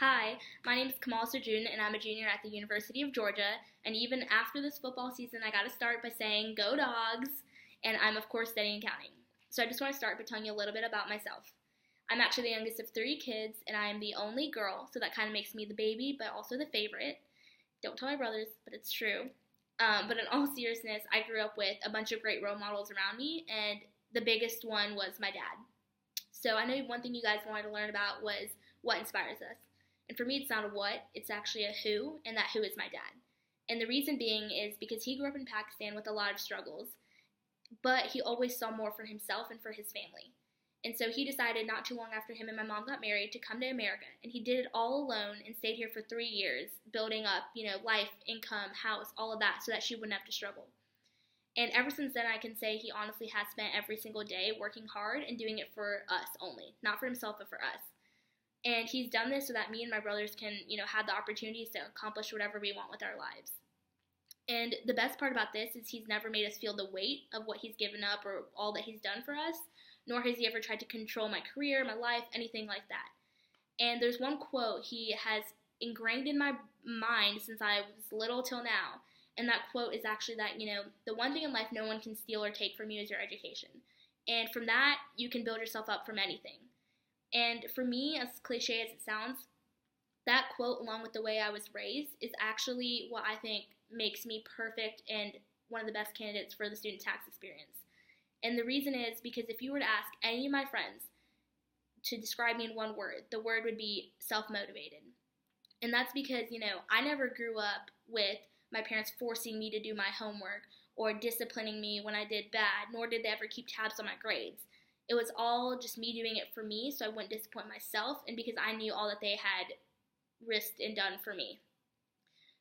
Hi, my name is Kamal Sarjun, and I'm a junior at the University of Georgia. And even after this football season, I got to start by saying, Go Dogs! And I'm, of course, studying accounting. So I just want to start by telling you a little bit about myself. I'm actually the youngest of three kids, and I am the only girl, so that kind of makes me the baby, but also the favorite. Don't tell my brothers, but it's true. But in all seriousness, I grew up with a bunch of great role models around me, and the biggest one was my dad. So I know one thing you guys wanted to learn about was what inspires us. And for me, it's not a what, it's actually a who, and that who is my dad. And the reason being is because he grew up in Pakistan with a lot of struggles, but he always saw more for himself and for his family. And so he decided not too long after him and my mom got married to come to America. And he did it all alone and stayed here for 3 years, building up, life, income, house, all of that so that she wouldn't have to struggle. And ever since then, I can say he honestly has spent every single day working hard and doing it for us only. Not for himself, but for us. And he's done this so that me and my brothers can, have the opportunities to accomplish whatever we want with our lives. And the best part about this is he's never made us feel the weight of what he's given up or all that he's done for us, nor has he ever tried to control my career, my life, anything like that. And there's one quote he has ingrained in my mind since I was little till now, and that quote is actually that, the one thing in life no one can steal or take from you is your education. And from that, you can build yourself up from anything. And for me, as cliche as it sounds, that quote, along with the way I was raised, is actually what I think makes me perfect and one of the best candidates for the student tax experience. And the reason is because if you were to ask any of my friends to describe me in one word, the word would be self-motivated. And that's because, I never grew up with my parents forcing me to do my homework or disciplining me when I did bad, nor did they ever keep tabs on my grades. It was all just me doing it for me so I wouldn't disappoint myself and because I knew all that they had risked and done for me.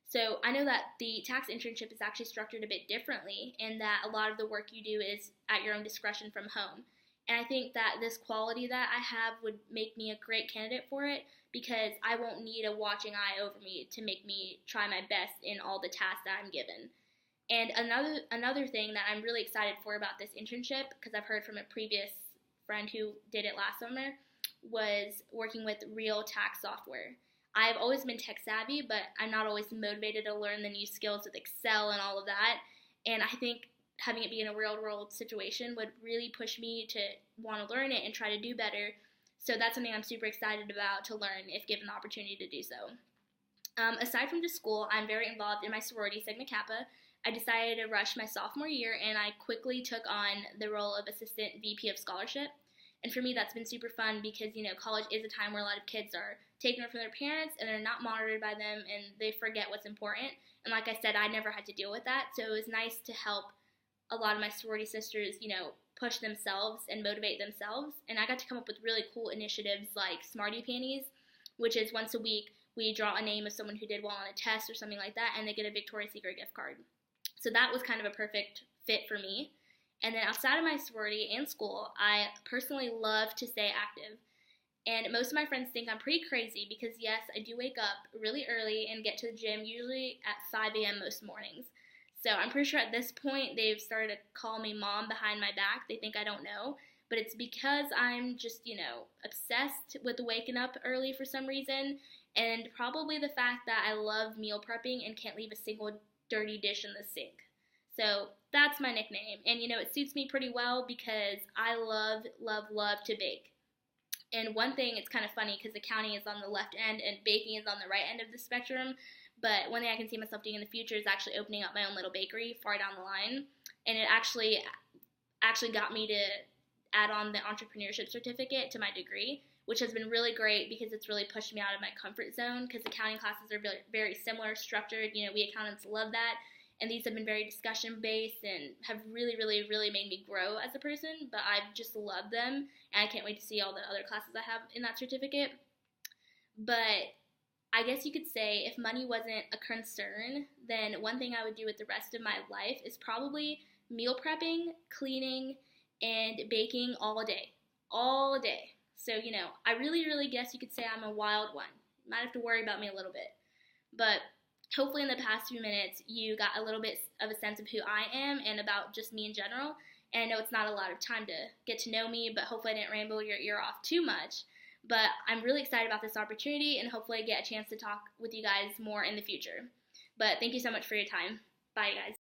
So I know that the tax internship is actually structured a bit differently in that a lot of the work you do is at your own discretion from home. And I think that this quality that I have would make me a great candidate for it because I won't need a watching eye over me to make me try my best in all the tasks that I'm given. And another thing that I'm really excited for about this internship, because I've heard from a previous friend who did it last summer, was working with real tax software. I've always been tech savvy, but I'm not always motivated to learn the new skills with Excel and all of that. And I think having it be in a real world situation would really push me to want to learn it and try to do better. So that's something I'm super excited about to learn if given the opportunity to do so. Aside from just school, I'm very involved in my sorority, Sigma Kappa. I decided to rush my sophomore year, and I quickly took on the role of assistant VP of scholarship. And for me, that's been super fun because, college is a time where a lot of kids are taken away from their parents and they're not monitored by them and they forget what's important. And like I said, I never had to deal with that. So it was nice to help a lot of my sorority sisters, push themselves and motivate themselves. And I got to come up with really cool initiatives like Smarty Panties, which is once a week we draw a name of someone who did well on a test or something like that, and they get a Victoria's Secret gift card. So that was kind of a perfect fit for me. And then outside of my sorority and school, I personally love to stay active. And most of my friends think I'm pretty crazy because, yes, I do wake up really early and get to the gym usually at 5 a.m. most mornings. So I'm pretty sure at this point they've started to call me mom behind my back. They think I don't know. But it's because I'm just, obsessed with waking up early for some reason. And probably the fact that I love meal prepping and can't leave a single dirty dish in the sink. So that's my nickname. And, it suits me pretty well because I love, love, love to bake. And one thing, it's kind of funny because accounting is on the left end and baking is on the right end of the spectrum. But one thing I can see myself doing in the future is actually opening up my own little bakery far down the line. And it actually got me to add on the entrepreneurship certificate to my degree, which has been really great because it's really pushed me out of my comfort zone because accounting classes are very, very similar structured. We accountants love that. And these have been very discussion-based and have really, really, really made me grow as a person. But I've just loved them, and I can't wait to see all the other classes I have in that certificate. But I guess you could say if money wasn't a concern, then one thing I would do with the rest of my life is probably meal prepping, cleaning, and baking all day. All day. So, I really, really guess you could say I'm a wild one. You might have to worry about me a little bit. But hopefully in the past few minutes you got a little bit of a sense of who I am and about just me in general. And I know it's not a lot of time to get to know me, but hopefully I didn't ramble your ear off too much. But I'm really excited about this opportunity, and hopefully I get a chance to talk with you guys more in the future. But thank you so much for your time. Bye, guys.